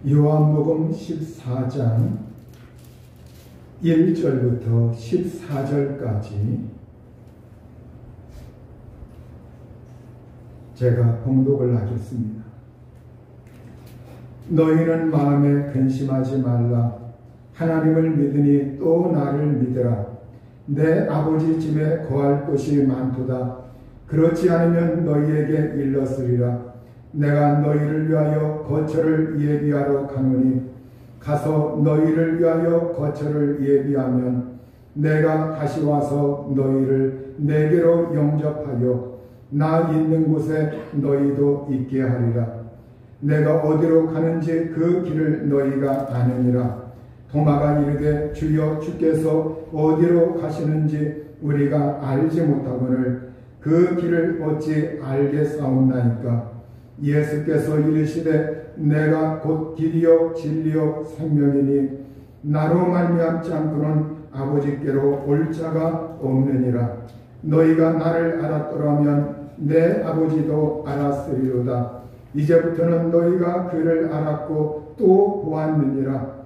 요한복음 14장 1절부터 14절까지 제가 봉독을 하겠습니다. 너희는 마음에 근심하지 말라. 하나님을 믿으니 또 나를 믿으라. 내 아버지 집에 거할 곳이 많도다. 그렇지 않으면 너희에게 일렀으리라. 내가 너희를 위하여 거처를 예비하러 가노니 가서 너희를 위하여 거처를 예비하면 내가 다시 와서 너희를 내게로 영접하여 나 있는 곳에 너희도 있게 하리라. 내가 어디로 가는지 그 길을 너희가 아느니라. 도마가 이르되 주여 주께서 어디로 가시는지 우리가 알지 못하거늘 그 길을 어찌 알겠사옵나이까. 예수께서 이르시되 내가 곧 길이요 진리요 생명이니 나로 말미암지 않고는 아버지께로 올 자가 없느니라. 너희가 나를 알았더라면 내 아버지도 알았으리로다. 이제부터는 너희가 그를 알았고 또 보았느니라.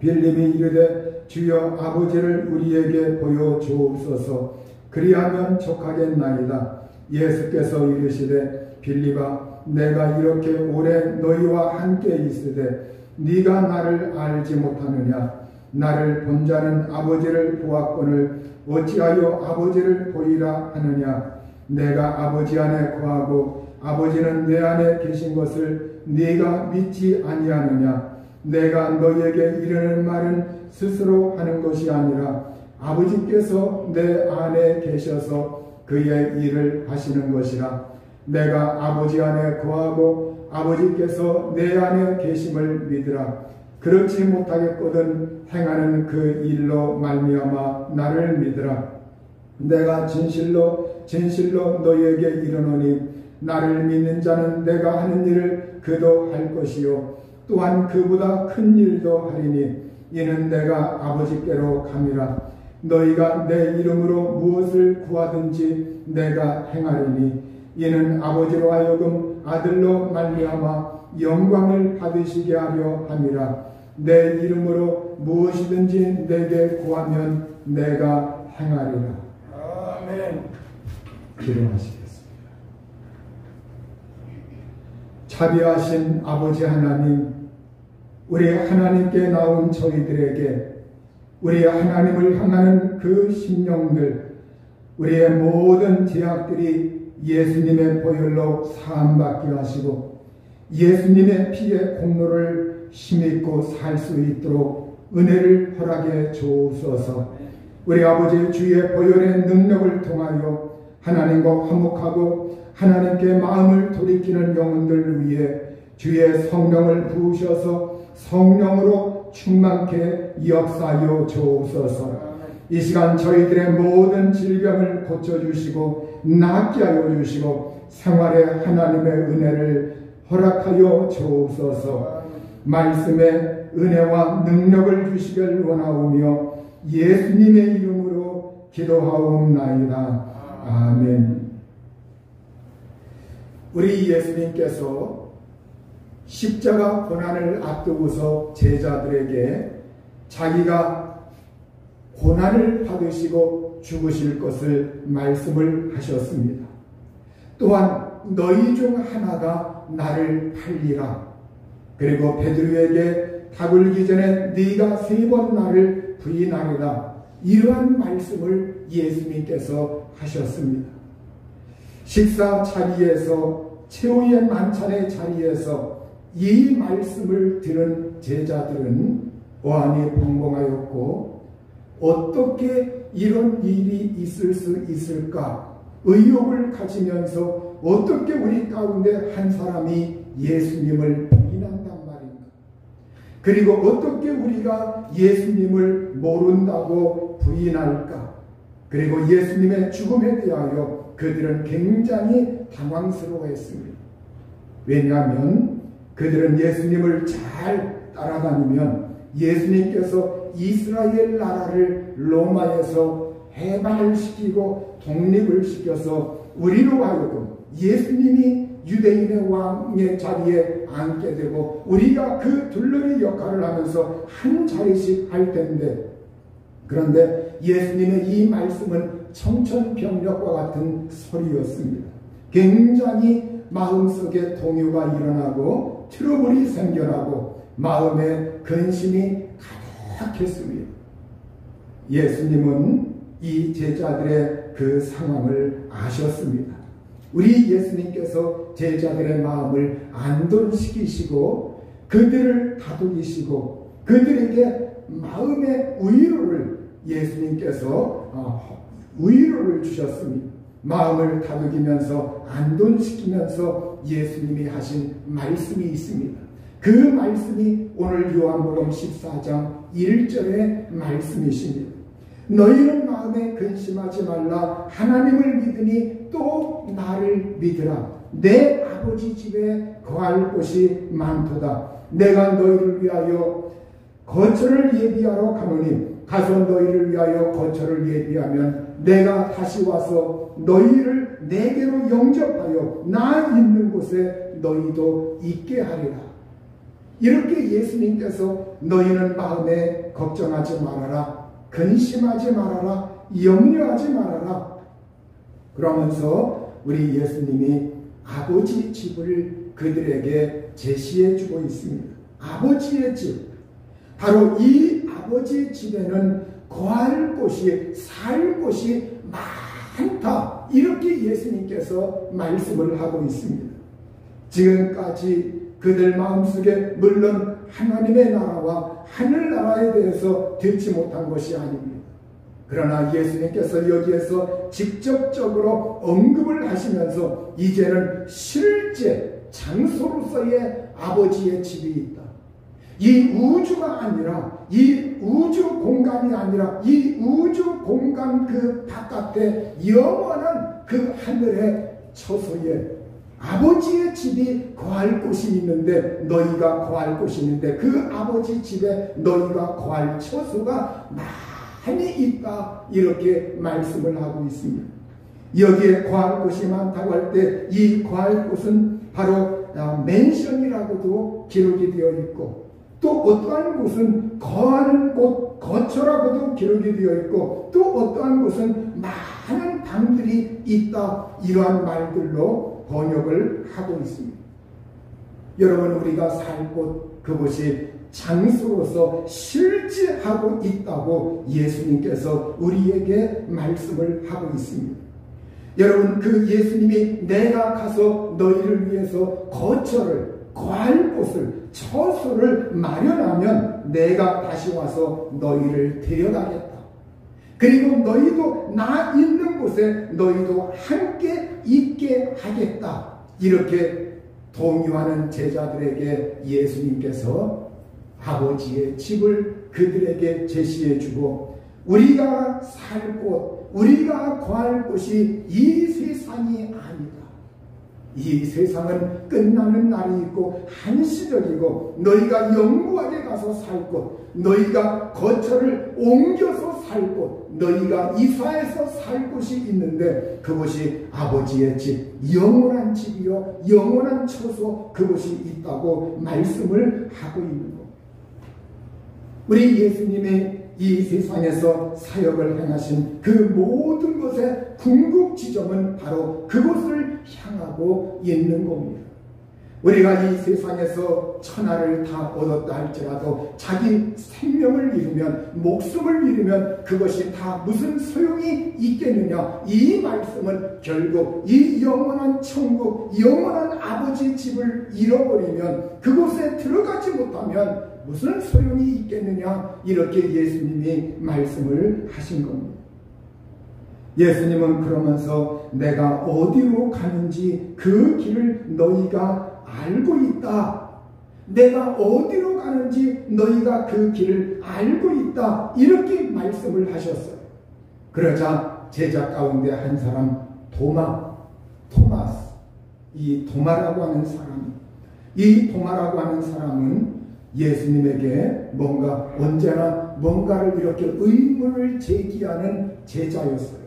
빌립이 이르되 주여 아버지를 우리에게 보여주옵소서. 그리하면 족하겠나이다. 예수께서 이르시되 빌립아 내가 이렇게 오래 너희와 함께 있으되 네가 나를 알지 못하느냐. 나를 본 자는 아버지를 보았거늘 어찌하여 아버지를 보이라 하느냐. 내가 아버지 안에 거하고 아버지는 내 안에 계신 것을 네가 믿지 아니하느냐. 내가 너희에게 이르는 말은 스스로 하는 것이 아니라 아버지께서 내 안에 계셔서 그의 일을 하시는 것이라. 내가 아버지 안에 거하고 아버지께서 내 안에 계심을 믿으라. 그렇지 못하겠거든 행하는 그 일로 말미암아 나를 믿으라. 내가 진실로 진실로 너희에게 이르노니 나를 믿는 자는 내가 하는 일을 그도 할 것이요 또한 그보다 큰 일도 하리니 이는 내가 아버지께로 감이라. 너희가 내 이름으로 무엇을 구하든지 내가 행하리니 이는 아버지로 하여금 아들로 말미암아 영광을 받으시게 하려 함이라. 내 이름으로 무엇이든지 내게 구하면 내가 행하리라. 아멘. 기도하시겠습니다. 자비하신 아버지 하나님, 우리 하나님께 나온 저희들에게 우리 하나님을 향하는 그 심령들, 우리의 모든 죄악들이 예수님의 보혈로 사함받게 하시고 예수님의 피의 공로를 힘입고 살 수 있도록 은혜를 허락해 주옵소서. 우리 아버지 주의 보혈의 능력을 통하여 하나님과 화목하고 하나님께 마음을 돌이키는 영혼들을 위해 주의 성령을 부으셔서 성령으로 충만케 역사하여 주옵소서. 이 시간 저희들의 모든 질병을 고쳐주시고 낫게 하여 주시고 생활에 하나님의 은혜를 허락하여 주옵소서. 말씀의 은혜와 능력을 주시길 원하오며 예수님의 이름으로 기도하옵나이다. 아멘. 우리 예수님께서 십자가 고난을 앞두고서 제자들에게 자기가 고난을 받으시고 죽으실 것을 말씀을 하셨습니다. 또한 너희 중 하나가 나를 팔리라. 그리고 베드로에게 다굴기 전에 네가 3번 나를 부인하리라. 이러한 말씀을 예수님께서 하셨습니다. 식사 자리에서 최후의 만찬의 자리에서 이 말씀을 들은 제자들은 어안이 벙벙하였고 어떻게 이런 일이 있을 수 있을까 의욕을 가지면서 어떻게 우리 가운데 한 사람이 예수님을 부인한단 말인가. 그리고 어떻게 우리가 예수님을 모른다고 부인할까. 그리고 예수님의 죽음에 대하여 그들은 굉장히 당황스러워했습니다. 왜냐하면 그들은 예수님을 잘 따라다니면 예수님께서 이스라엘 나라를 로마에서 해방을 시키고 독립을 시켜서 우리로 하여금 예수님이 유대인의 왕의 자리에 앉게 되고 우리가 그 둘러리 역할을 하면서 한 자리씩 할 텐데, 그런데 예수님의 이 말씀은 청천벽력과 같은 소리였습니다. 굉장히 마음속에 동요가 일어나고 트러블이 생겨나고 마음에 근심이 가득했습니다. 예수님은 이 제자들의 그 상황을 아셨습니다. 우리 예수님께서 제자들의 마음을 안돈시키시고 그들을 다독이시고 그들에게 마음의 위로를 예수님께서 위로를 주셨습니다. 마음을 다독이면서 안돈시키면서 예수님이 하신 말씀이 있습니다. 그 말씀이 오늘 요한복음 14장 1절의 말씀이십니다. 너희는 마음에 근심하지 말라. 하나님을 믿으니 또 나를 믿으라. 내 아버지 집에 거할 곳이 많도다. 내가 너희를 위하여 거처를 예비하러 가노니 가서 너희를 위하여 거처를 예비하면 내가 다시 와서 너희를 내게로 영접하여 나 있는 곳에 너희도 있게 하리라. 이렇게 예수님께서 너희는 마음에 걱정하지 말아라, 근심하지 말아라, 염려하지 말아라 그러면서 우리 예수님이 아버지 집을 그들에게 제시해 주고 있습니다. 아버지의 집, 바로 이 아버지 집에는 거할 곳이, 살 곳이 많다, 이렇게 예수님께서 말씀을 하고 있습니다. 지금까지 그들 마음속에 물론 하나님의 나라와 하늘나라에 대해서 듣지 못한 것이 아닙니다. 그러나 예수님께서 여기에서 직접적으로 언급을 하시면서 이제는 실제 장소로서의 아버지의 집이 있다. 이 우주가 아니라, 이 우주 공간이 아니라 이 우주 공간 그 바깥에 영원한 그 하늘의 처소에 아버지의 집이 거할 곳이 있는데, 너희가 거할 곳이 있는데 그 아버지 집에 너희가 거할 처소가 많이 있다, 이렇게 말씀을 하고 있습니다. 여기에 거할 곳이 많다고 할 때 이 거할 곳은 바로 맨션이라고도 기록이 되어 있고, 또 어떠한 곳은 거하는 곳, 거처라고도 기록이 되어 있고, 또 어떠한 곳은 많은 방들이 있다, 이러한 말들로 번역을 하고 있습니다. 여러분, 우리가 살 곳, 그곳이 장소로서 실제하고 있다고 예수님께서 우리에게 말씀을 하고 있습니다. 여러분, 그 예수님이 내가 가서 너희를 위해서 거처를, 거할 곳을, 처소를 마련하면 내가 다시 와서 너희를 데려가겠다. 그리고 너희도 나 있는 곳에 너희도 함께 있게 하겠다. 이렇게 동요하는 제자들에게 예수님께서 아버지의 집을 그들에게 제시해 주고, 우리가 살 곳, 우리가 거할 곳이 이 세상이 아니다. 이 세상은 끝나는 날이 있고 한시적이고, 너희가 영구하게 가서 살 곳, 너희가 거처를 옮겨서 살 곳, 너희가 이사해서 살 곳이 있는데 그곳이 아버지의 집, 영원한 집이요 영원한 처소, 그곳이 있다고 말씀을 하고 있는 것. 우리 예수님의 이 세상에서 사역을 행하신 그 모든 것의 궁극 지점은 바로 그곳을 향하고 있는 겁니다. 우리가 이 세상에서 천하를 다 얻었다 할지라도 자기 생명을 잃으면, 목숨을 잃으면 그것이 다 무슨 소용이 있겠느냐. 이 말씀은 결국 이 영원한 천국, 영원한 아버지 집을 잃어버리면, 그곳에 들어가지 못하면 무슨 소용이 있겠느냐, 이렇게 예수님이 말씀을 하신 겁니다. 예수님은 그러면서 내가 어디로 가는지 그 길을 너희가 알고 있다. 내가 어디로 가는지 너희가 그 길을 알고 있다. 이렇게 말씀을 하셨어요. 그러자 제자 가운데 한 사람, 토마스, 이 도마라고 하는 사람, 이 도마라고 하는 사람은 예수님에게 언제나 뭔가를 이렇게 의문을 제기하는 제자였어요.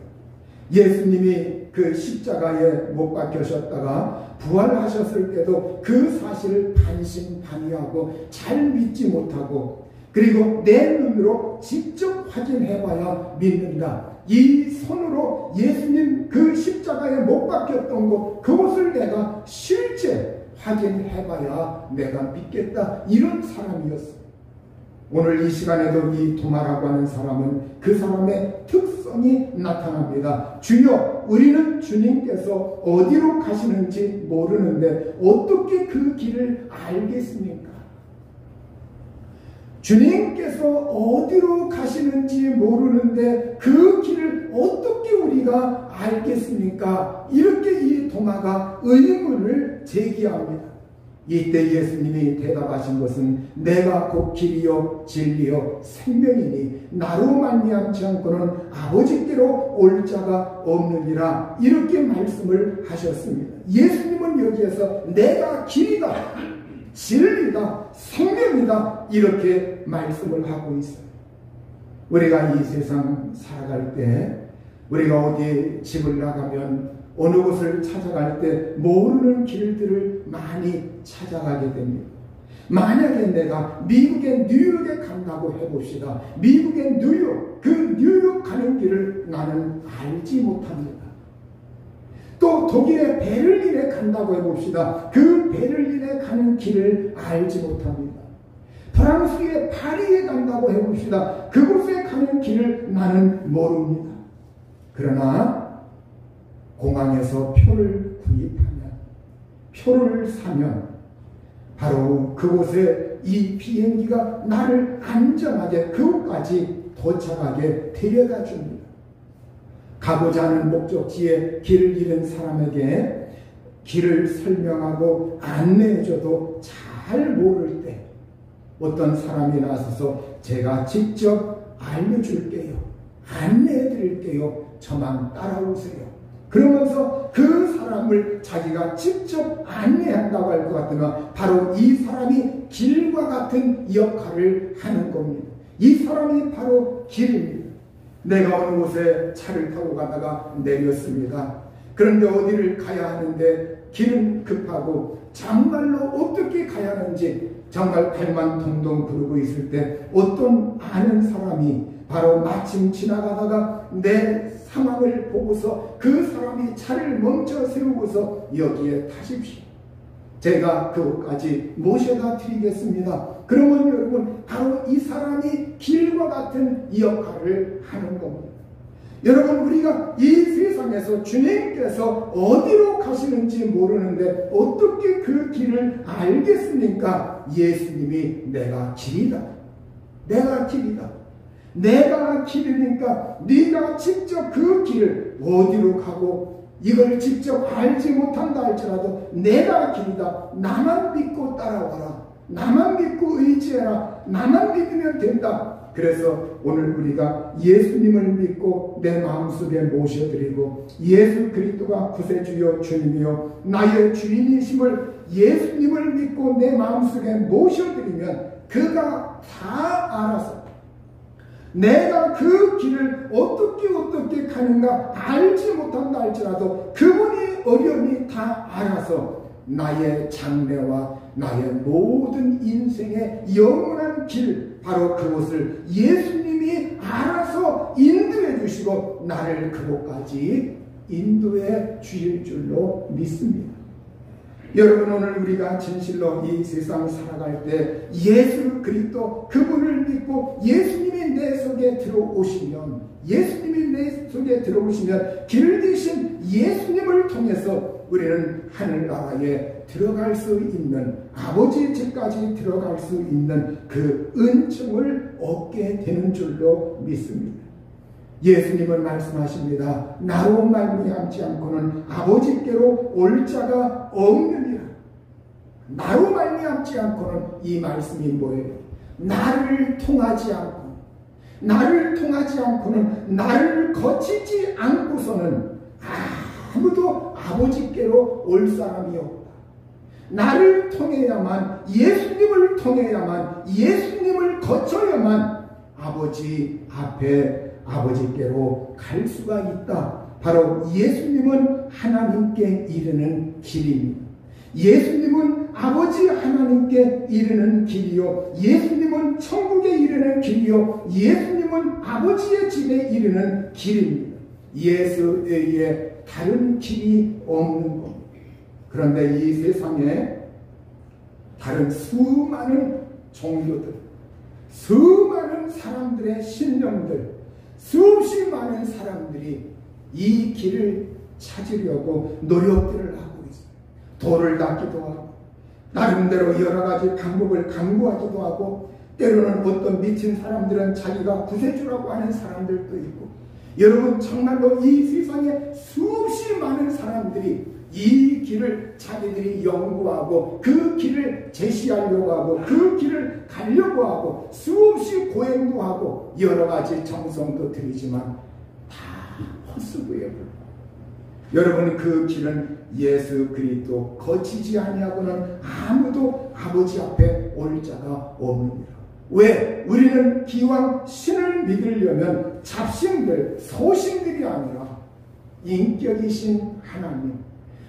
예수님이 그 십자가에 못 박혀셨다가 부활하셨을 때도 그 사실을 반신반의하고 잘 믿지 못하고, 그리고 내 눈으로 직접 확인해봐야 믿는다. 이 손으로 예수님 그 십자가에 못 박혔던 것, 그것을 내가 실제 확인해봐야 내가 믿겠다. 이런 사람이었어요. 오늘 이 시간에도 이 도마라고 하는 사람은 그 사람의 특성이 나타납니다. 주여, 우리는 주님께서 어디로 가시는지 모르는데 어떻게 그 길을 알겠습니까? 주님께서 어디로 가시는지 모르는데 그 길을 어떻게 우리가 알겠습니까? 이렇게 이 도마가 의문을 제기합니다. 이때 예수님이 대답하신 것은 내가 곧 길이요 진리요 생명이니 나로 말미암지 않고는 아버지께로 올 자가 없느니라, 이렇게 말씀을 하셨습니다. 예수님은 여기에서 내가 길이다, 진리다, 생명이다, 이렇게 말씀을 하고 있어요. 우리가 이 세상 살아갈 때, 우리가 어디 집을 나가면 어느 곳을 찾아갈 때 모르는 길들을 많이 찾아가게 됩니다. 만약에 내가 미국의 뉴욕에 간다고 해봅시다. 미국의 뉴욕, 그 뉴욕 가는 길을 나는 알지 못합니다. 또 독일의 베를린에 간다고 해봅시다. 그 베를린에 가는 길을 알지 못합니다. 프랑스의 파리에 간다고 해봅시다. 그곳에 가는 길을 나는 모릅니다. 그러나 공항에서 표를 구입하면, 표를 사면 바로 그곳에 이 비행기가 나를 안전하게 그곳까지 도착하게 데려다 줍니다. 가고자 하는 목적지에 길을 잃은 사람에게 길을 설명하고 안내해줘도 잘 모를 때 어떤 사람이 나서서 제가 직접 알려줄게요, 안내해드릴게요, 저만 따라오세요, 그러면서 그 사람을 자기가 직접 안내한다고 할 것 같으면 바로 이 사람이 길과 같은 역할을 하는 겁니다. 이 사람이 바로 길입니다. 내가 어느 곳에 차를 타고 가다가 내렸습니다. 그런데 어디를 가야 하는데 길은 급하고 정말로 어떻게 가야 하는지 정말 배만 동동 부르고 있을 때 어떤 아는 사람이 바로 마침 지나가다가 내 상황을 보고서 그 사람이 차를 멈춰 세우고서 여기에 타십시오, 제가 그곳까지 모셔다 드리겠습니다. 그러면 여러분 바로 이 사람이 길과 같은 역할을 하는 겁니다. 여러분, 우리가 이 세상에서 주님께서 어디로 가시는지 모르는데 어떻게 그 길을 알겠습니까? 예수님이 내가 길이다, 내가 길이다, 내가 길이니까 네가 직접 그 길을 어디로 가고 이걸 직접 알지 못한다 할지라도 내가 길이다, 나만 믿고 따라와라, 나만 믿고 의지해라, 나만 믿으면 된다. 그래서 오늘 우리가 예수님을 믿고 내 마음속에 모셔드리고 예수 그리스도가 구세주여 주님이요 나의 주인이심을 예수님을 믿고 내 마음속에 모셔드리면 그가 다 알아서 내가 그 길을 어떻게 가는가 알지 못한다 할지라도 그분이 어련히 다 알아서 나의 장래와 나의 모든 인생의 영원한 길, 바로 그곳을 예수님이 알아서 인도해 주시고 나를 그곳까지 인도해 주실 줄로 믿습니다. 여러분, 오늘 우리가 진실로 이 세상 살아갈 때 예수 그리스도 그분을 믿고 예수님이 내 속에 들어오시면, 예수님이 내 속에 들어오시면 길 대신 예수님을 통해서 우리는 하늘나라에 들어갈 수 있는, 아버지의 집까지 들어갈 수 있는 그 은총을 얻게 되는 줄로 믿습니다. 예수님은 말씀하십니다. 나로 말미암지 않고는 아버지께로 올 자가 없느니라. 나로 말미암지 않고는, 이 말씀이 뭐예요? 나를 통하지 않고는, 나를 거치지 않고서는 아무도 아버지께로 올 사람이 없다. 나를 통해야만, 예수님을 통해야만, 예수님을 거쳐야만 아버지 앞에 아버지께로 갈 수가 있다. 바로 예수님은 하나님께 이르는 길입니다. 예수님은 아버지 하나님께 이르는 길이요, 예수님은 천국에 이르는 길이요, 예수님은 아버지의 집에 이르는 길입니다. 예수 외에 다른 길이 없는 것. 그런데 이 세상에 다른 수많은 종교들, 수많은 사람들의 신념들, 수없이 많은 사람들이 이 길을 찾으려고 노력들을 하고 있어요. 돌을 닦기도 하고, 나름대로 여러 가지 방법을 강구하기도 하고, 때로는 어떤 미친 사람들은 자기가 구세주라고 하는 사람들도 있고, 여러분 정말로 이 세상에 수없이 많은 사람들이 이 길을 자기들이 연구하고 그 길을 제시하려고 하고 그 길을 가려고 하고 수없이 고행도 하고 여러 가지 정성도 들이지만 다 헛수고에 불과하고, 여러분 그 길은 예수 그리스도 거치지 아니하고는 아무도 아버지 앞에 올 자가 없느니라. 왜? 우리는 기왕 신을 믿으려면 잡신들, 소신들이 아니라 인격이신 하나님,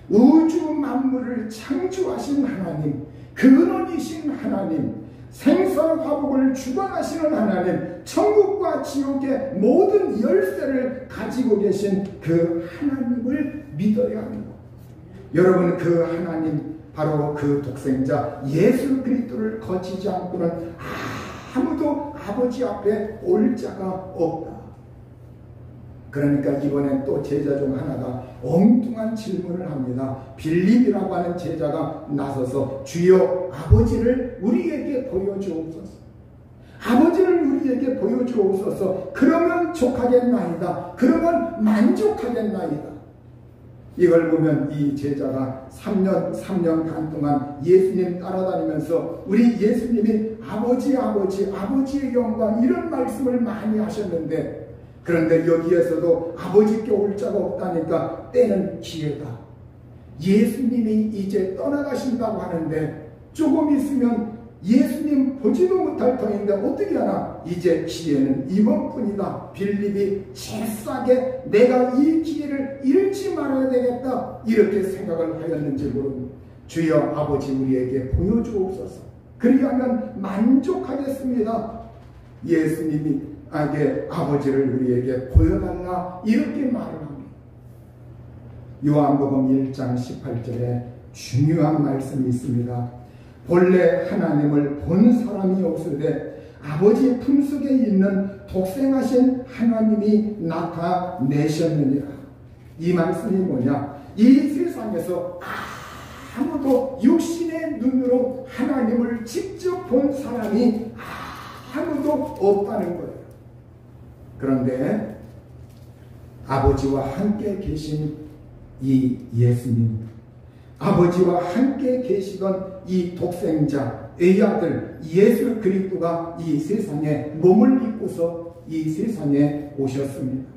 우주 만물을 창조하신 하나님, 근원이신 하나님, 생사화복을 주관하시는 하나님, 천국과 지옥의 모든 열쇠를 가지고 계신 그 하나님을 믿어야 합니다. 여러분 그 하나님, 바로 그 독생자 예수 그리스도를 거치지 않고는 아무도 아버지 앞에 올 자가 없다. 그러니까 이번에 또 제자 중 하나가 엉뚱한 질문을 합니다. 빌립이라고 하는 제자가 나서서 주여 아버지를 우리에게 보여주옵소서. 아버지를 우리에게 보여주옵소서. 그러면 족하겠나이다. 그러면 만족하겠나이다. 이걸 보면 이 제자가 3년간 동안 예수님 따라다니면서 우리 예수님이 아버지의 영광 이런 말씀을 많이 하셨는데, 그런데 여기에서도 아버지께 올 자가 없다니까 때는 기회다. 예수님이 이제 떠나가신다고 하는데 조금 있으면 예수님 보지도 못할 터인데 어떻게 하나? 이제 기회는 이번뿐이다. 빌립이 채싸게 내가 이 기회를 잃지 말아야 되겠다, 이렇게 생각을 하였는지 모릅니다. 주여 아버지 우리에게 보여주옵소서. 그리하면 만족하겠습니다. 예수님이 아버지를 우리에게 보여달라 이렇게 말을 합니다. 요한복음 1장 18절에 중요한 말씀이 있습니다. 본래 하나님을 본 사람이 없으되 아버지 품속에 있는 독생하신 하나님이 나타내셨느니라. 이 말씀이 뭐냐? 이 세상에서 아무도 육신의 눈으로 하나님을 직접 본 사람이 아무도 없다는 거예요. 그런데 아버지와 함께 계신 이 예수님, 아버지와 함께 계시던 이 독생자, 애아들 예수 그리스도가 이 세상에 몸을 입고서 이 세상에 오셨습니다.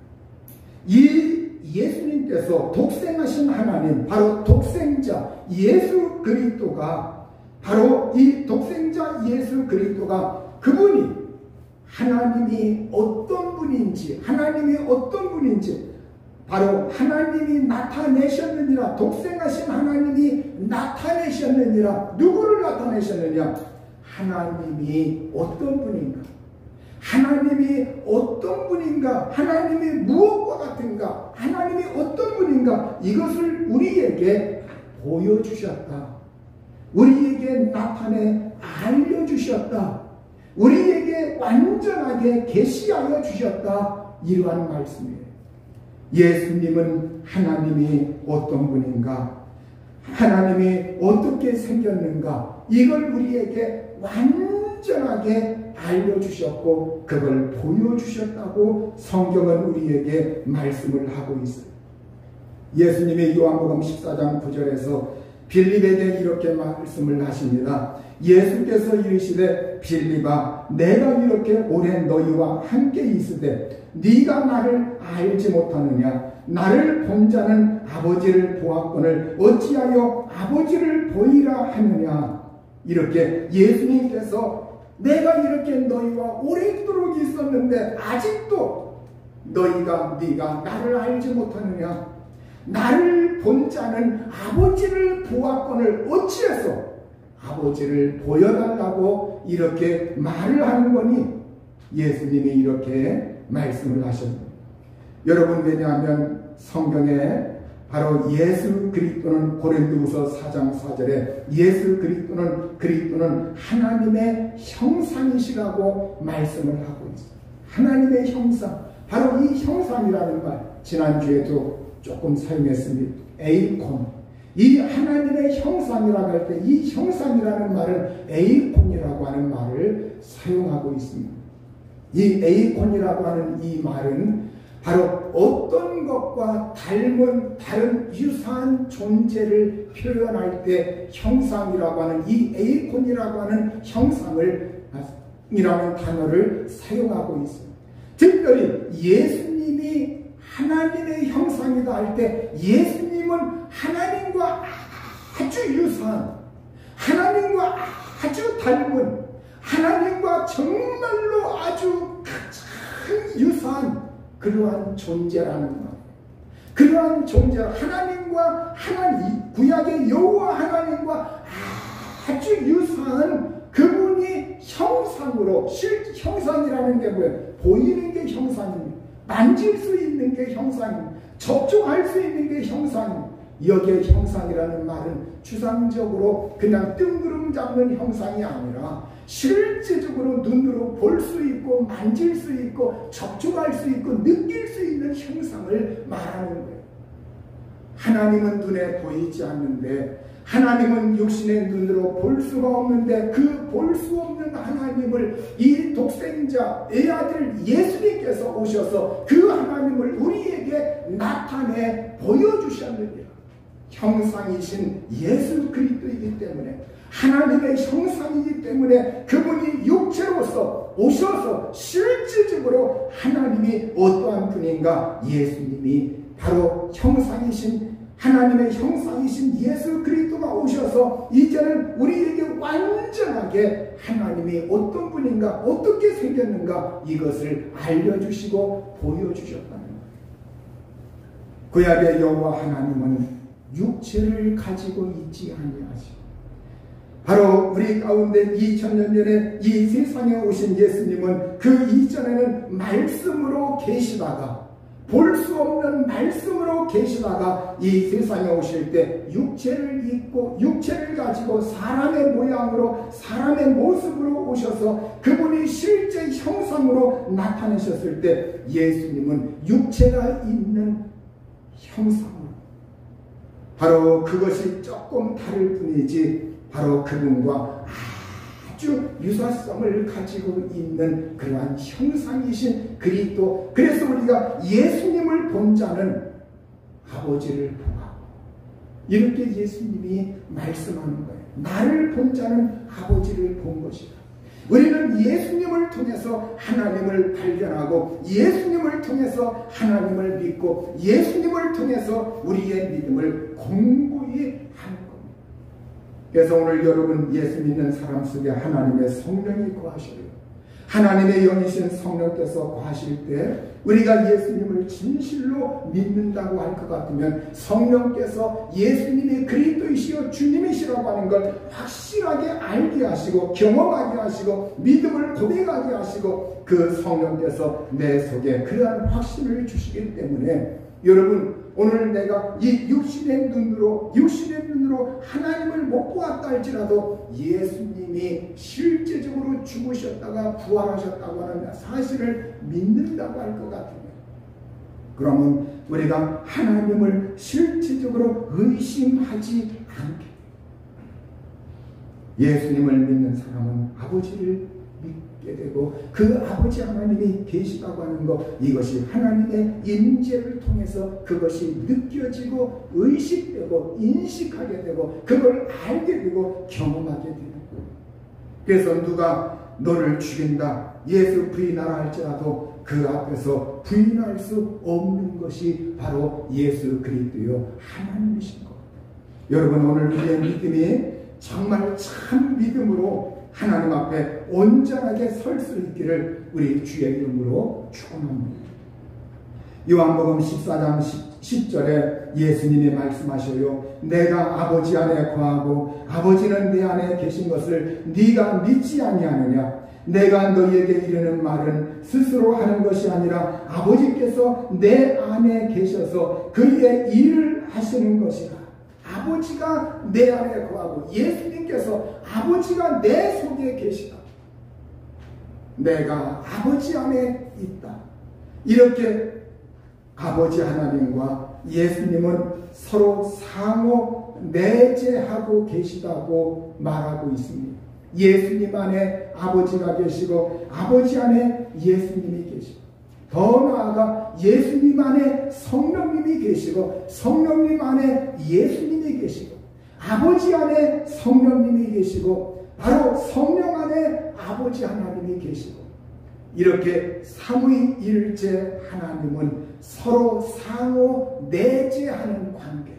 이 예수님께서 독생하신 하나님, 바로 독생자 예수 그리스도가, 바로 이 독생자 예수 그리스도가 그분이 하나님이 어떤 분인지, 바로 하나님이 나타내셨느니라. 독생하신 하나님이 나타내셨느니라. 누구를 나타내셨느냐? 하나님이 어떤 분인가? 하나님이 어떤 분인가? 하나님이 무엇과 같은가? 하나님이 어떤 분인가? 이것을 우리에게 보여주셨다. 우리에게 나타내 알려주셨다. 우리에게 완전하게 계시하여 주셨다. 이러한 말씀이에요. 예수님은 하나님이 어떤 분인가, 하나님이 어떻게 생겼는가, 이걸 우리에게 완전하게 알려주셨고 그걸 보여주셨다고 성경은 우리에게 말씀을 하고 있어요. 예수님이 요한복음 14장 9절에서 빌립에게 이렇게 말씀을 하십니다. 예수께서 이르시되 빌립아, 내가 이렇게 오래 너희와 함께 있으되 네가 나를 알지 못하느냐? 나를 본 자는 아버지를 보았거늘 어찌하여 아버지를 보이라 하느냐? 이렇게 예수님께서 내가 이렇게 너희와 오래도록 있었는데 아직도 네가 나를 알지 못하느냐? 나를 본 자는 아버지를 보았거늘 어찌해서 아버지를 보여달라고 이렇게 말을 하는 거니? 예수님이 이렇게 말씀을 하셨습니다. 여러분, 왜냐하면 성경에 바로 예수 그리스도는 고린도후서 4장 4절에 예수 그리스도는 하나님의 형상이시라고 말씀을 하고 있어요. 하나님의 형상, 바로 이 형상이라는 말 지난주에도 조금 사용했습니다. 에이콘, 이 하나님의 형상이라고 할 때 이 형상이라는 말은 에이콘이라고 하는 말을 사용하고 있습니다. 이 에이콘이라고 하는 이 말은 바로 어떤 것과 닮은 다른 유사한 존재를 표현할 때 형상이라고 하는 이 에이콘이라고 하는 형상을 이라는 단어를 사용하고 있습니다. 특별히 예수님이 하나님의 형상이다 할 때 예수님은 하나님과 아주 유사한, 하나님과 아주 닮은, 하나님과 정말로 아주 가장 유사한 그러한 존재라는 것. 그러한 존재, 하나님과 구약의 여호와 하나님과 아주 유사한 그분이 형상으로, 형상이라는 게 뭐예요? 보이는 게 형상입니다. 만질 수 있는 게 형상입니다. 접촉할 수 있는 게 형상입니다. 여기에 형상이라는 말은 추상적으로 그냥 뜬구름 잡는 형상이 아니라 실제적으로 눈으로 볼 수 있고 만질 수 있고 접촉할 수 있고 느낄 수 있는 형상을 말하는 거예요. 하나님은 눈에 보이지 않는데, 하나님은 육신의 눈으로 볼 수가 없는데 그 볼 수 없는 하나님을 이 독생자 애아들 예수님께서 오셔서 그 하나님을 우리에게 나타내 보여주셨느니라. 형상이신 예수 그리스도이기 때문에, 하나님의 형상이기 때문에 그분이 육체로서 오셔서 실질적으로 하나님이 어떠한 분인가, 예수님이 바로 형상이신, 하나님의 형상이신 예수 그리스도가 오셔서 이제는 우리에게 완전하게 하나님이 어떤 분인가, 어떻게 생겼는가 이것을 알려주시고 보여주셨다는 거예요. 구약의 여호와 하나님은 육체를 가지고 있지 아니하시고, 바로 우리 가운데 2000년 전에 이 세상에 오신 예수님은 그 이전에는 말씀으로 계시다가, 볼 수 없는 말씀으로 계시다가 이 세상에 오실 때 육체를 입고 육체를 가지고 사람의 모양으로, 사람의 모습으로 오셔서 그분이 실제 형상으로 나타나셨을 때 예수님은 육체가 있는 형상으로, 바로 그것이 조금 다를 뿐이지 바로 그분과 아주 유사성을 가지고 있는 그러한 형상이신 그리스도. 그래서 우리가 예수님을 본 자는 아버지를 보고, 이렇게 예수님이 말씀하는 거예요. 나를 본 자는 아버지를 본 것이다. 우리는 예수님을 통해서 하나님을 발견하고, 예수님을 통해서 하나님을 믿고, 예수님을 통해서 우리의 믿음을 공고히 하는 겁니다. 그래서 오늘 여러분, 예수 믿는 사람 속에 하나님의 성령이 거하시고 하나님의 영이신 성령께서 거하실 때 우리가 예수님을 진실로 믿는다고 할 것 같으면 성령께서 예수님이 그리스도이시여 주님이시라고 하는 걸 확실하게 알게 하시고 경험하게 하시고 믿음을 고백하게 하시고 그 성령께서 내 속에 그러한 확신을 주시기 때문에, 여러분, 오늘 내가 이 육신의 눈으로 하나님을 못 보았다 할지라도 예수님이 실제적으로 죽으셨다가 부활하셨다고 하는 사실을 믿는다고 할 것 같으면, 그러면 우리가 하나님을 실제적으로 의심하지 않게, 예수님을 믿는 사람은 아버지를 믿게 되고 그 아버지 하나님이 계시다고 하는 것, 이것이 하나님의 임재를 통해서 그것이 느껴지고 의식되고 인식하게 되고 그걸 알게 되고 경험하게 되는 거예요. 그래서 누가 너를 죽인다, 예수 부인하라 할지라도 그 앞에서 부인할 수 없는 것이 바로 예수 그리스도요 하나님이신 것. 여러분, 오늘 우리의 믿음이 정말 참 믿음으로 하나님 앞에 온전하게 설 수 있기를 우리 주의 이름으로 축원합니다. 요한복음 14장 10절에 예수님이 말씀하셔요. 내가 아버지 안에 거하고 아버지는 내 안에 계신 것을 네가 믿지 아니하느냐. 내가 너희에게 이르는 말은 스스로 하는 것이 아니라 아버지께서 내 안에 계셔서 그의 일을 하시는 것이라. 아버지가 내 안에 거하고 예수님께서 아버지가 내 속에 계시다. 내가 아버지 안에 있다. 이렇게 아버지 하나님과 예수님은 서로 상호 내재하고 계시다고 말하고 있습니다. 예수님 안에 아버지가 계시고 아버지 안에 예수님이 계시고 더 나아가 예수님 안에 성령님이 계시고 성령님 안에 예수님이 계시고 아버지 안에 성령님이 계시고 바로 성령 안에 아버지 하나님이 계시고 이렇게 삼위일체 하나님은 서로 상호 내재하는 관계,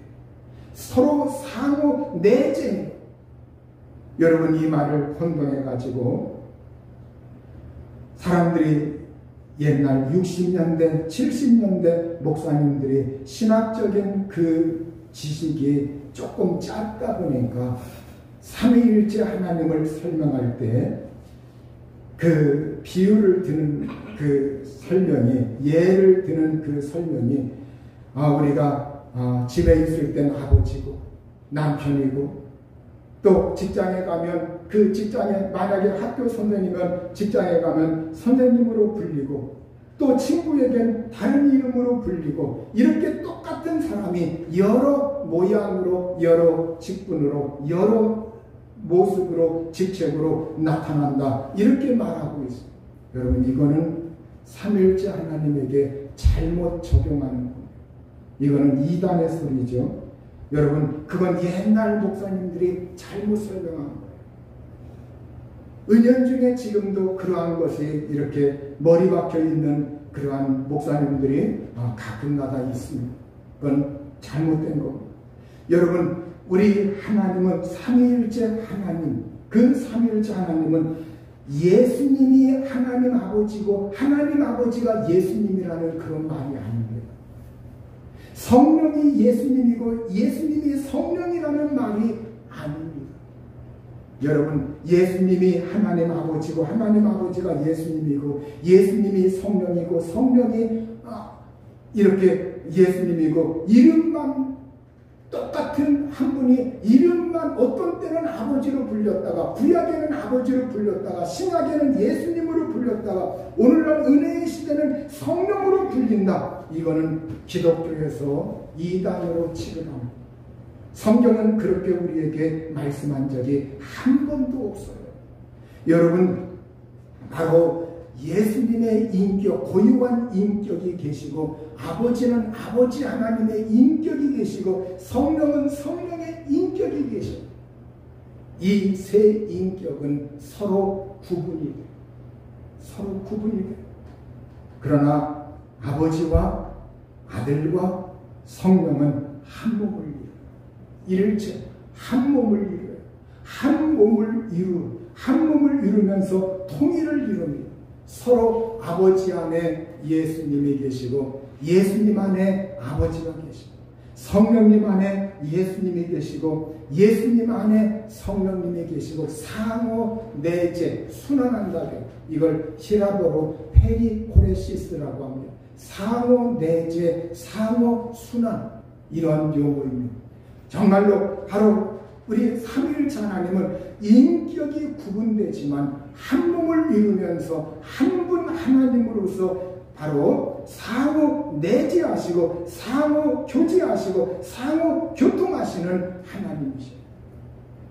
서로 상호 내재. 여러분 이 말을 혼동해 가지고 사람들이 옛날 60년대, 70년대 목사님들이 신학적인 그 지식이 조금 짧다 보니까 삼위일체 하나님을 설명할 때 그 비유를 드는 그 설명이, 예를 드는 그 설명이 우리가 집에 있을 땐 아버지고 남편이고 또 직장에 가면 그 직장에 만약에 학교 선생님이면 직장에 가면 선생님으로 불리고 또 친구에겐 다른 이름으로 불리고 이렇게 똑같은 사람이 여러 모양으로 여러 직분으로 여러 모습으로 직책으로 나타난다 이렇게 말하고 있습니다. 여러분 이거는 삼일째 하나님에게 잘못 적용하는 겁니다. 이거는 이단의 소리죠. 여러분 그건 옛날 목사님들이 잘못 설명한 거예요. 은연중에 지금도 그러한 것이 이렇게 머리 박혀 있는 그러한 목사님들이 가끔가다 있습니다. 그건 잘못된 겁니다. 여러분 우리 하나님은 삼위일체 하나님, 그 삼위일체 하나님은 예수님이 하나님 아버지고 하나님 아버지가 예수님이라는 그런 말이 아닙니다. 성령이 예수님이고 예수님이 성령이라는 말이 아닙니다. 여러분 예수님이 하나님 아버지고 하나님 아버지가 예수님이고 예수님이 성령이고 성령이 이렇게 예수님이고 이름만 똑같은 한 분이 이름만 어떤 때는 아버지로 불렸다가 구약에는 아버지로 불렸다가 신약에는 예수님으로 불렸다가 오늘날 은혜의 시대는 성령으로 불린다. 이거는 기독교에서 이단으로 취급합니다. 성경은 그렇게 우리에게 말씀한 적이 한 번도 없어요. 여러분 바로 예수님의 인격, 고유한 인격이 계시고 아버지는 아버지 하나님의 인격이 계시고 성령은 성령의 인격이 계시고 이 세 인격은 서로 구분이 돼요. 서로 구분이 돼요. 그러나 아버지와 아들과 성령은 한 몸을 이루어요. 일체 한 몸을 이루어요. 한 몸을 이루면서 통일을 이룹니다. 서로 아버지 안에 예수님이 계시고 예수님 안에 아버지가 계시고 성령님 안에 예수님이 계시고 예수님 안에 성령님이 계시고 상호 내재 순환한다고 이걸 히라보로 페리코레시스라고 합니다. 상호 내재 상호 순환 이런 용어입니다. 정말로 바로 우리 삼위일체 하나님은 인격이 구분되지만 한 몸을 이루면서 한 분 하나님으로서 바로 상호 내재하시고 상호 교제하시고 상호 교통하시는 하나님이십니다.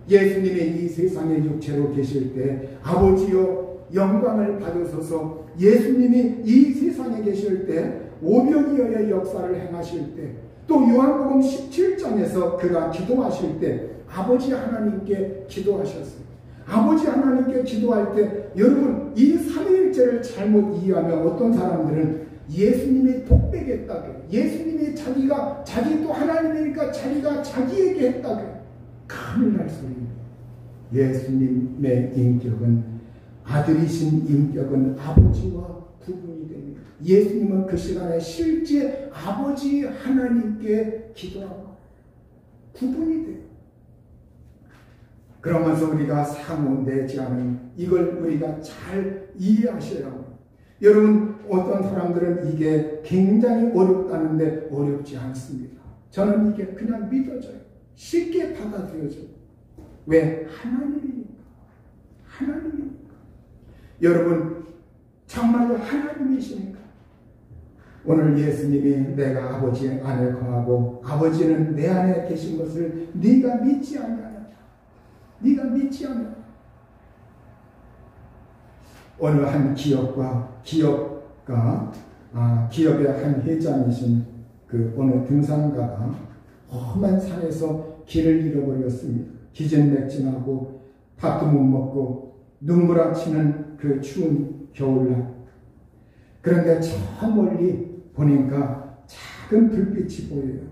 예수님이 이 세상에 육체로 계실 때 아버지여 영광을 받으소서 예수님이 이 세상에 계실 때 오병이어의 역사를 행하실 때 또 요한복음 17장에서 그가 기도하실 때 아버지 하나님께 기도하셨어요. 아버지 하나님께 기도할 때 여러분 이 삼위일체를 잘못 이해하면 어떤 사람들은 예수님이 독백했다고 예수님이 자기 또 하나님이니까 자기가 자기에게 했다고 큰일 날 소리입니다. 예수님의 인격은 아들이신 인격은 아버지와 구분이 됩니다. 예수님은 그 시간에 실제 아버지 하나님께 기도하고 구분이 돼요. 그러면서 우리가 상호내지 않은 이걸 우리가 잘 이해하셔야 합니다. 여러분, 어떤 사람들은 이게 굉장히 어렵다는데 어렵지 않습니다. 저는 이게 그냥 믿어져요. 쉽게 받아들여져요. 왜? 하나님이니까. 하나님이니까. 여러분, 정말로 하나님이시니까. 오늘 예수님이 내가 아버지 안에 거하고 아버지는 내 안에 계신 것을 네가 믿지 않느냐. 네가 믿지 않느냐. 어느 한 기업의 한 회장이신 그 어느 등산가가 험한 산에서 길을 잃어버렸습니다. 기진맥진하고 밥도 못 먹고 눈물아치는 그 추운 겨울날. 그런데 저 멀리 보니까 작은 불빛이 보여요.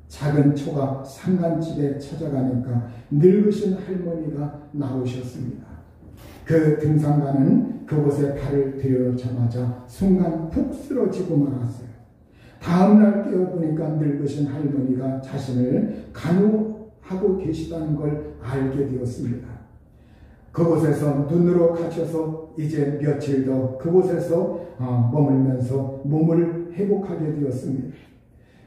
작은 초가 산간집에 찾아가니까 늙으신 할머니가 나오셨습니다. 그 등산가는 그곳에 발을 들여자마자 순간 푹 쓰러지고 말았어요. 다음날 깨어보니까 늙으신 할머니가 자신을 간호하고 계시다는 걸 알게 되었습니다. 그곳에서 눈으로 갇혀서 이제 며칠 더 그곳에서 머물면서 몸을 회복하게 되었습니다.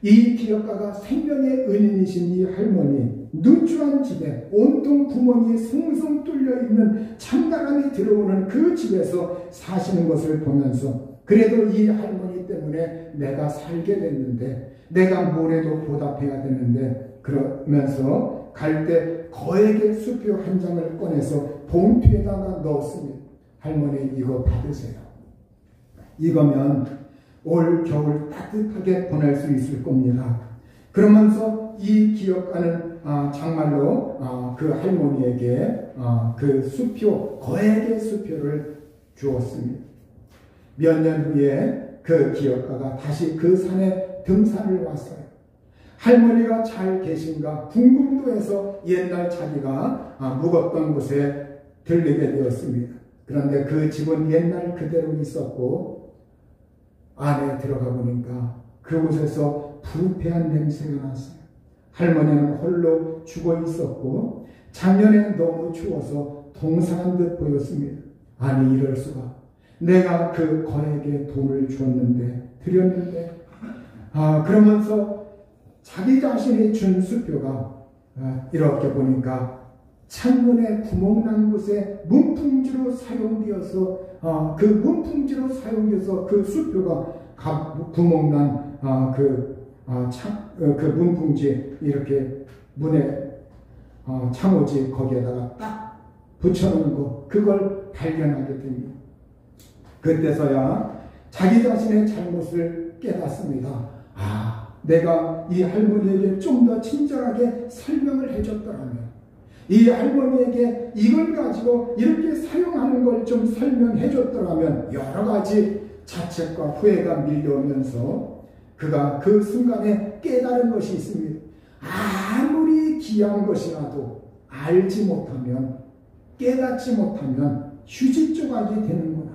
이 기업가가 생명의 은인이신 이 할머니, 누추한 집에 온통 구멍이 숭숭 뚫려 있는 찬바람이 들어오는 그 집에서 사시는 것을 보면서 그래도 이 할머니 때문에 내가 살게 됐는데 내가 뭐래도 보답해야 되는데 그러면서 갈 때 거액의 수표 한 장을 꺼내서 봉투에다가 넣었습니다. 할머니 이거 받으세요. 이거면 올 겨울 따뜻하게 보낼 수 있을 겁니다. 그러면서 이 기업가는 정말로 그 할머니에게 그 수표, 거액의 수표를 주었습니다. 몇 년 후에 그 기업가가 다시 그 산에 등산을 왔어요. 할머니가 잘 계신가 궁금도 해서 옛날 자기가 묵었던 곳에 들리게 되었습니다. 그런데 그 집은 옛날 그대로 있었고 안에 들어가 보니까 그곳에서 불쾌한 냄새가 났어요. 할머니는 홀로 죽어 있었고 작년에 너무 추워서 동상한 듯 보였습니다. 아니 이럴 수가. 내가 그 거액의 돈을 드렸는데 그러면서 자기 자신이 준 수표가 이렇게 보니까 창문에 구멍난 곳에 문풍지로 사용되어서 그 문풍지로 사용돼서 그 수표가 구멍난 그 문풍지 이렇게 문에 창호지 거기에다가 딱 붙여놓은 거 그걸 발견하게 됩니다. 그때서야 자기 자신의 잘못을 깨닫습니다. 내가 이 할머니에게 좀 더 친절하게 설명을 해줬더라면 이 할머니에게 이걸 가지고 이렇게 사용하는 걸 좀 설명해줬더라면 여러 가지 자책과 후회가 밀려오면서 그가 그 순간에 깨달은 것이 있습니다. 아무리 귀한 것이라도 알지 못하면 깨닫지 못하면 휴지 조각이 되는구나.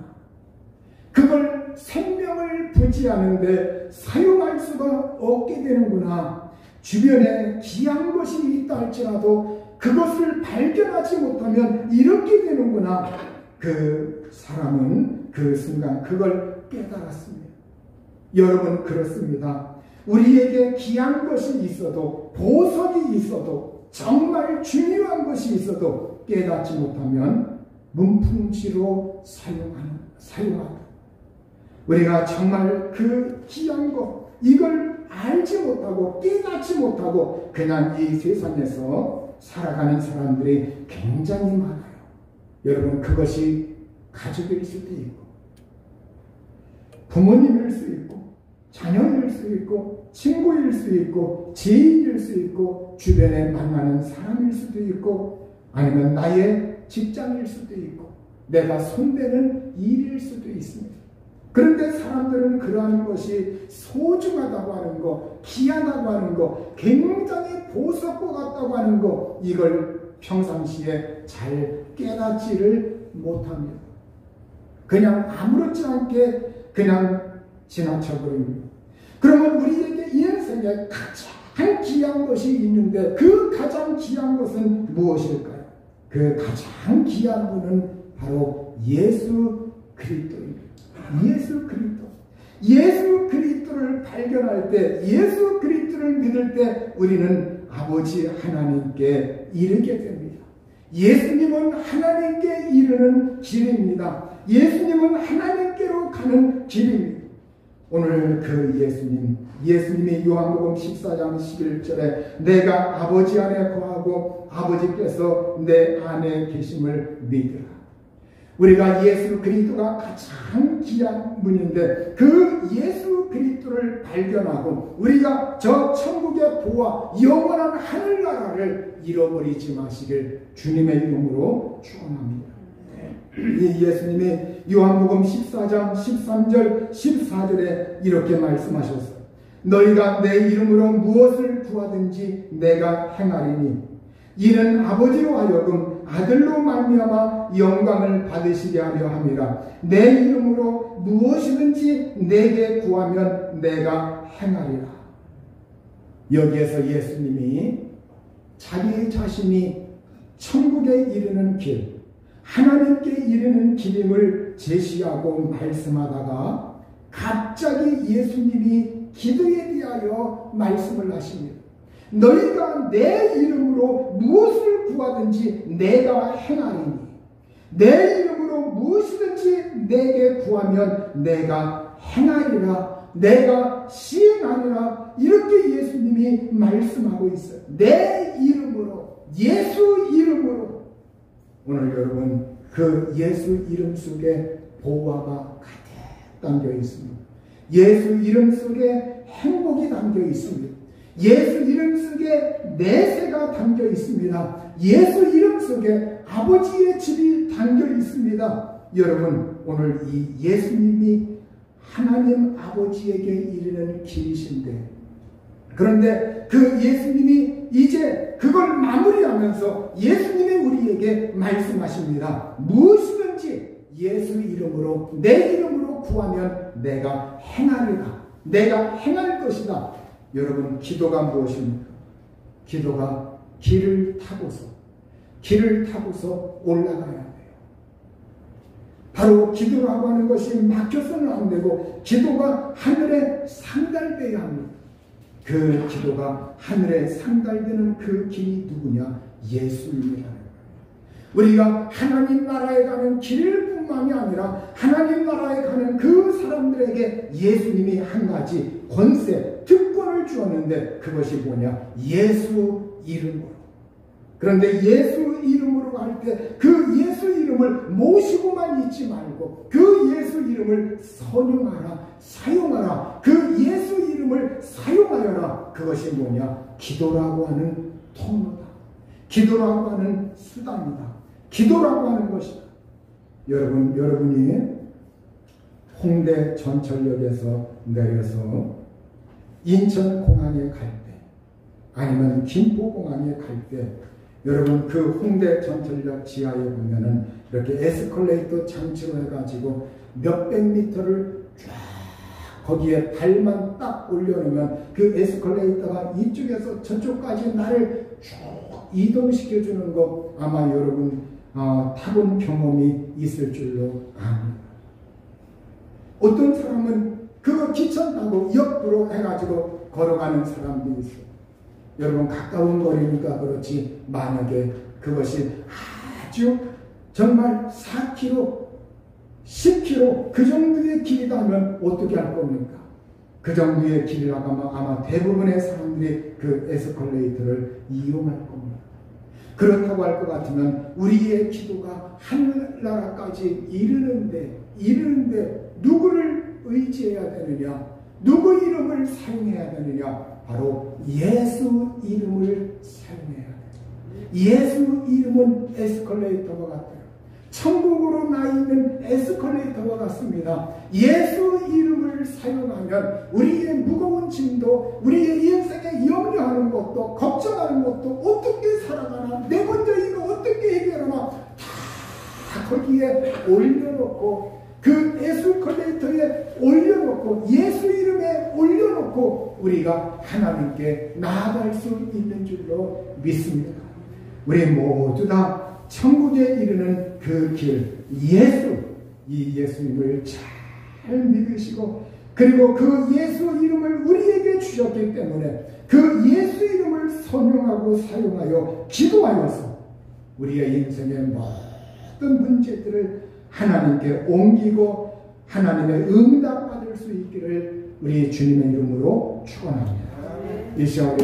그걸 생명을 부지하는데 사용할 수가 없게 되는구나. 주변에 귀한 것이 있다 할지라도 그것을 발견하지 못하면 이렇게 되는구나. 그 사람은 그 순간 그걸 깨달았습니다. 여러분 그렇습니다. 우리에게 귀한 것이 있어도 보석이 있어도 정말 중요한 것이 있어도 깨닫지 못하면 문풍지로 사용하다. 우리가 정말 그 귀한 것 이걸 알지 못하고 깨닫지 못하고 그냥 이 세상에서 살아가는 사람들이 굉장히 많아요. 여러분 그것이 가족일 수도 있고 부모님일 수 있고 자녀일 수 있고 친구일 수 있고 지인일 수 있고 주변에 만나는 사람일 수도 있고 아니면 나의 직장일 수도 있고 내가 손대는 일일 수도 있습니다. 그런데 사람들은 그러한 것이 소중하다고 하는 거, 귀하다고 하는 거, 굉장히 보석과 같다고 하는 거 이걸 평상시에 잘 깨닫지를 못합니다. 그냥 아무렇지 않게 그냥 지나쳐버립니다. 그러면 우리에게 이 인생에 가장 귀한 것이 있는데 그 가장 귀한 것은 무엇일까요? 그 가장 귀한 분은 바로 예수 그리스도입니다. 예수 그리스도. 예수 그리스도를 발견할 때, 예수 그리스도를 믿을 때 우리는 아버지 하나님께 이르게 됩니다. 예수님은 하나님께 이르는 길입니다. 예수님은 하나님께로 가는 길입니다. 오늘 그 예수님이 요한복음 14장 11절에 내가 아버지 안에 거하고 아버지께서 내 안에 계심을 믿으라. 우리가 예수 그리스도가 가장 귀한 분인데 그 예수 그리스도를 발견하고 우리가 저 천국의 보화 영원한 하늘나라를 잃어버리지 마시길 주님의 이름으로 축원합니다. 이 예수님이 요한복음 14장 13절 14절에 이렇게 말씀하셨어요. 너희가 내 이름으로 무엇을 구하든지 내가 행하리니 이는 아버지로 하여금 아들로 말미암아 영광을 받으시게 하려 함이라. 내 이름으로 무엇이든지 내게 구하면 내가 행하리라. 여기에서 예수님이 자기 자신이 천국에 이르는 길, 하나님께 이르는 길임을 제시하고 말씀하다가 갑자기 예수님이 기도에 대하여 말씀을 하십니다. 너희가 내 이름으로 무엇을 구하든지 내가 행하리니 내 이름으로 무엇이든지 내게 구하면 내가 행하리라. 내가 시행하리라. 이렇게 예수님이 말씀하고 있어요. 내 이름으로, 예수 이름으로. 오늘 여러분 그 예수 이름 속에 보화가 가득 담겨 있습니다. 예수 이름 속에 행복이 담겨 있습니다. 예수 이름 속에 내세가 담겨 있습니다. 예수 이름 속에 아버지의 집이 담겨 있습니다. 여러분 오늘 이 예수님이 하나님 아버지에게 이르는 길이신데 그런데 그 예수님이 이제 그걸 마무리하면서 예수님이 우리에게 말씀하십니다. 무엇이든지 예수 이름으로 내 이름으로 구하면 내가 행하리라. 내가 행할 것이다. 여러분 기도가 무엇입니까? 기도가 길을 타고서 올라가야 돼요. 바로 기도라고 하는 것이 막혀서는 안 되고 기도가 하늘에 상달되어야 합니다. 그 기도가 하늘에 상달되는 그 길이 누구냐? 예수님이라는 거예요. 우리가 하나님 나라에 가는 길뿐만이 아니라 하나님 나라에 가는 그 사람들에게 예수님이 한 가지 권세, 특권을 주었는데 그것이 뭐냐? 예수 이름으로. 그런데 예수 이름으로 갈 때 그 예수 이름을 모시고만 있지 말고 그 예수 이름을 선용하라, 사용하라. 그 예수 이름을 사용하여라. 그것이 뭐냐? 기도라고 하는 통로다. 기도라고 하는 수단이다. 기도라고 하는 것이다. 여러분이 홍대 전철역에서 내려서 인천공항에 갈 때 아니면 김포공항에 갈 때 여러분 그 홍대 전철역 지하에 보면은 이렇게 에스컬레이터 장치로 해가지고 몇백 미터를 쫙 거기에 발만 딱 올려놓으면 그 에스컬레이터가 이쪽에서 저쪽까지 나를 쭉 이동시켜주는 거 아마 여러분 타본 경험이 있을 줄로 압니다. 어떤 사람은 그거 기차 타고 옆으로 해가지고 걸어가는 사람도 있어요. 여러분 가까운 거리니까 그렇지 만약에 그것이 아주 정말 4km, 10km 그 정도의 길이라면 어떻게 할 겁니까? 그 정도의 길이라고 아마 대부분의 사람들이 그 에스컬레이터를 이용할 겁니다. 그렇다고 할 것 같으면 우리의 기도가 하늘나라까지 이르는데 누구를 의지해야 되느냐? 누구 이름을 사용해야 되느냐? 바로 예수 이름을 사용해야 돼요. 예수 이름은 에스컬레이터와 같아요. 천국으로 나 있는 에스컬레이터와 같습니다. 예수 이름을 사용하면 우리의 무거운 짐도 우리의 인생에 염려하는 것도 걱정하는 것도 어떻게 살아가나 내 먼저 이거 어떻게 해결하나 다 거기에 올려놓고 그 에스컬레이터에 올려놓고 예수 이름에 올려놓고 우리가 하나님께 나아갈 수 있는 줄로 믿습니다. 우리 모두 다 천국에 이르는 그 길, 이 예수님을 잘 믿으시고, 그리고 그 예수 이름을 우리에게 주셨기 때문에 그 예수 이름을 선용하고 사용하여 기도하여서 우리의 인생의 모든 문제들을 하나님께 옮기고 하나님의 응답받을 수 있기를 우리 주님의 이름으로 축원합니다. 이 시간 우리